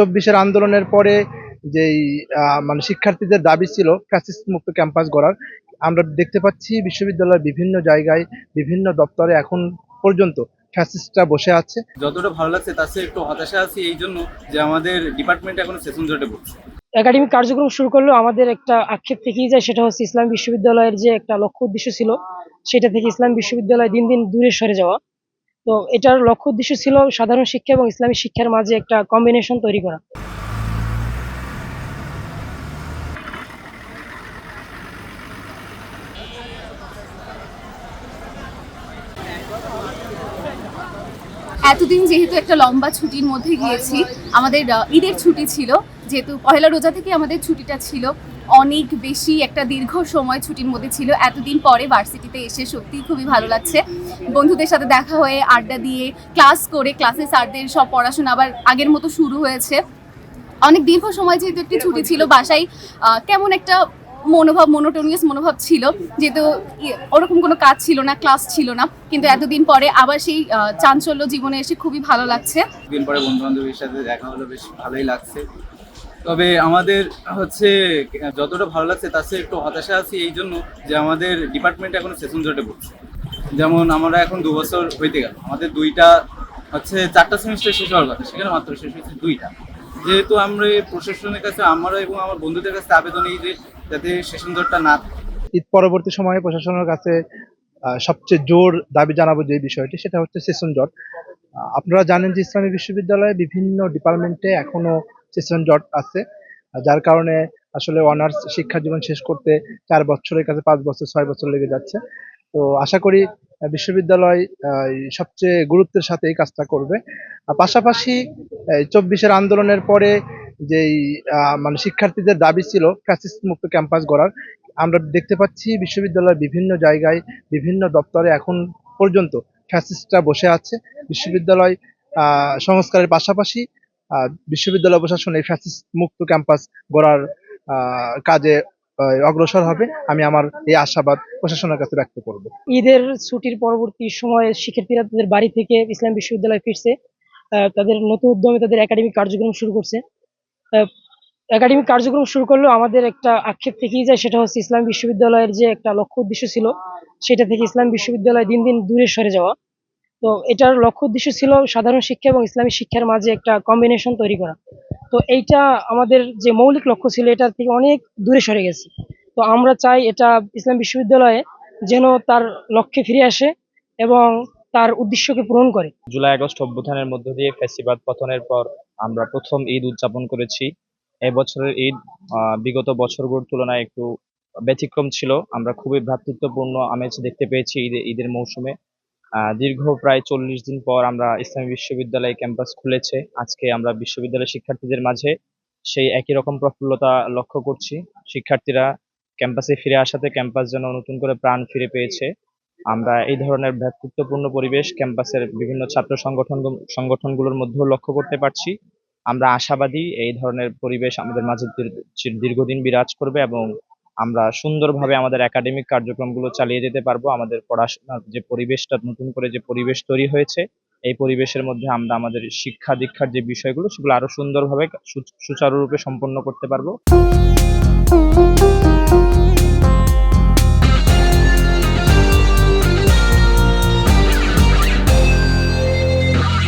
২৪-এর আন্দোলনের পরে যেই মানে শিক্ষার্থীদের দাবি ছিল ফ্যাসিস্ট মুক্ত ক্যাম্পাস গড়ার, আমরা দেখতে পাচ্ছি বিশ্ববিদ্যালয়ের বিভিন্ন জায়গায়, বিভিন্ন দপ্তরে এখন পর্যন্ত ফ্যাসিস্টরা বসে আছে। যতটা ভালো লাগছে তার চেয়ে একটু হতাশা আছি এই জন্য যে আমাদের ডিপার্টমেন্ট এখনো সেশন জটে পড়ছে। একাডেমিক কার্যক্রম শুরু করলেও আমাদের একটা আক্ষেপ থেকেই যায়, সেটা হচ্ছে ইসলাম বিশ্ববিদ্যালয়ের যে একটা লক্ষ্য উদ্দেশ্য ছিল সেটা থেকে ইসলাম বিশ্ববিদ্যালয় দিন দিন দূরে সরে যাওয়া। তো এটার লক্ষ্য উদ্দেশ্য ছিল সাধারণ শিক্ষা এবং ইসলামী শিক্ষার মাঝে একটা কম্বিনেশন তৈরি করা। এতদিন যেহেতু একটা লম্বা ছুটির মধ্যে গিয়েছি, আমাদের ঈদের ছুটি ছিল, যেহেতু পহেলা রোজা থেকে আমাদের ছুটিটা ছিল, অনেক বেশি একটা দীর্ঘ সময় ছুটির মধ্যে ছিল। এতদিন পরে ভার্সিটিতে এসে সত্যিই খুবই ভালো লাগছে। বন্ধুদের সাথে দেখা হয়ে আড্ডা দিয়ে ক্লাস করে, ক্লাসে স্যারদের সব পড়াশোনা আবার আগের মতো শুরু হয়েছে। অনেক দীর্ঘ সময় যেহেতু একটি ছুটি ছিল, বাসায় কেমন একটা মোনোটোনিয়াস মনোভাব ছিল, যেহেতু ওরকম কোনো কাজ ছিল না, ক্লাস ছিল না। কিন্তু এতদিন পরে আবার সেই চাঞ্চল্য জীবনে এসে খুবই ভালো লাগছে। দিন পরে বন্ধু বান্ধবের সাথে দেখা হলো, বেশ ভালোই লাগছে। তবে আমাদের হচ্ছে যতটা ভালো লাগছে তার চেয়ে একটু হতাশা আছি এই জন্য যে আমাদের ডিপার্টমেন্ট এখনো সেশন জটে পড়ছে। যেমন আমরা এখন 2 বছর হইতে গেল, আমাদের 4টা সেমিস্টার শেষ হওয়ার কথা, সেখানে মাত্র শেষ হয়েছে 2টা। যেহেতু আমরা প্রশাসনের কাছে, আমরা এবং আমার বন্ধুদের কাছে আবেদন এই যে যাতে সেশন জটটা না থাকে। ঈদ পরবর্তী সময়ে প্রশাসনের কাছে সবচেয়ে জোর দাবি জানাবো যে বিষয়টি, সেটা হচ্ছে সেশন জট। আপনারা জানেন যে ইসলামী বিশ্ববিদ্যালয়ে বিভিন্ন ডিপার্টমেন্টে এখনো সেশন জট আছে, যার কারণে আসলে অনার্স শিক্ষা জীবন শেষ করতে 4 বছরের কাছে 5 বছর 6 বছর লেগে যাচ্ছে। তো আশা করি বিশ্ববিদ্যালয় সবচেয়ে গুরুত্বের সাথে এই কাজটা করবে। পাশাপাশি 24-এর আন্দোলনের পরে যেই মানে শিক্ষার্থীদের দাবি ছিল ফ্যাসিস্ট মুক্ত ক্যাম্পাস গড়ার, আমরা দেখতে পাচ্ছি বিশ্ববিদ্যালয়ের বিভিন্ন জায়গায়, বিভিন্ন দপ্তরে এখন পর্যন্ত ফ্যাসিস্টরা বসে আছে। বিশ্ববিদ্যালয় সংস্কারের পাশাপাশি বিশ্ববিদ্যালয় প্রশাসন এই ফ্যাসিস্ট মুক্ত ক্যাম্পাস গড়ার কাজে অগ্রসর হবে। আমি আমার এই আশাবাদ প্রশাসনের কাছে ব্যক্ত করব। ঈদের ছুটির পরবর্তী সময়ে শিক্ষার্থীরা তাদের বাড়ি থেকে ইসলাম বিশ্ববিদ্যালয়ে ফিরছে, তাদের নতুন উদ্যমে তাদের একাডেমিক কার্যক্রম শুরু করছে। একাডেমিক কার্যক্রম শুরু করলেও আমাদের একটা আক্ষেপ থেকেই যায়, সেটা হচ্ছে ইসলাম বিশ্ববিদ্যালয়ের যে একটা লক্ষ্য উদ্দেশ্য ছিল সেটা থেকে ইসলাম বিশ্ববিদ্যালয় দিন দিন দূরে সরে যাওয়া। তো এটার লক্ষ্য উদ্দেশ্য ছিল সাধারণ শিক্ষা এবং ইসলামী শিক্ষার মাঝে একটা কম্বিনেশন তৈরি করা। তো এইটা আমাদের যে মৌলিক লক্ষ্য ছিল এটা থেকে অনেক দূরে সরে গেছে। তো আমরা চাই এটা ইসলাম বিশ্ববিদ্যালয়ে যেন তার লক্ষ্যে ফিরে আসে এবং তার উদ্দেশ্যকে পূরণ করে। জুলাই আগস্ট অভ্যুত্থানের মধ্য দিয়ে ফ্যাসিবাদ পতনের পর আমরা প্রথম ঈদ উদযাপন করেছি। এবছরের ঈদ বিগত বছরগুলোর তুলনায় একটু ব্যতিক্রম ছিল। আমরা খুবই ভ্রাতৃত্বপূর্ণ আমেজ দেখতে পেয়েছি ঈদের মৌসুমে। দীর্ঘ প্রায় 40 দিন পর আমরা ইসলামী বিশ্ববিদ্যালয় ক্যাম্পাস খুলেছে। আজকে আমরা বিশ্ববিদ্যালয়ের শিক্ষার্থীদের মাঝে সেই একই রকম প্রফুল্লতা লক্ষ্য করছি। শিক্ষার্থীরা ক্যাম্পাসে ফিরে আসাতে ক্যাম্পাস যেন নতুন করে প্রাণ ফিরে পেয়েছে। আমরা এই ধরনের ভ্রাতৃত্বপূর্ণ পরিবেশ ক্যাম্পাসের বিভিন্ন ছাত্র সংগঠনগুলোর মধ্যেও লক্ষ্য করতে পারছি। আমরা আশাবাদী এই ধরনের পরিবেশ আমাদের মাঝে দীর্ঘদিন বিরাজ করবে এবং আমরা সুন্দরভাবে আমাদের একাডেমিক কার্যক্রমগুলো চালিয়ে যেতে পারবো। আমাদের পড়াশোনার যে পরিবেশটা, নতুন করে যে পরিবেশ তৈরি হয়েছে, এই পরিবেশের মধ্যে আমরা আমাদের শিক্ষা দীক্ষার যে বিষয়গুলো সেগুলো আরো সুন্দরভাবে সুচারুরূপে সম্পন্ন করতে পারবো।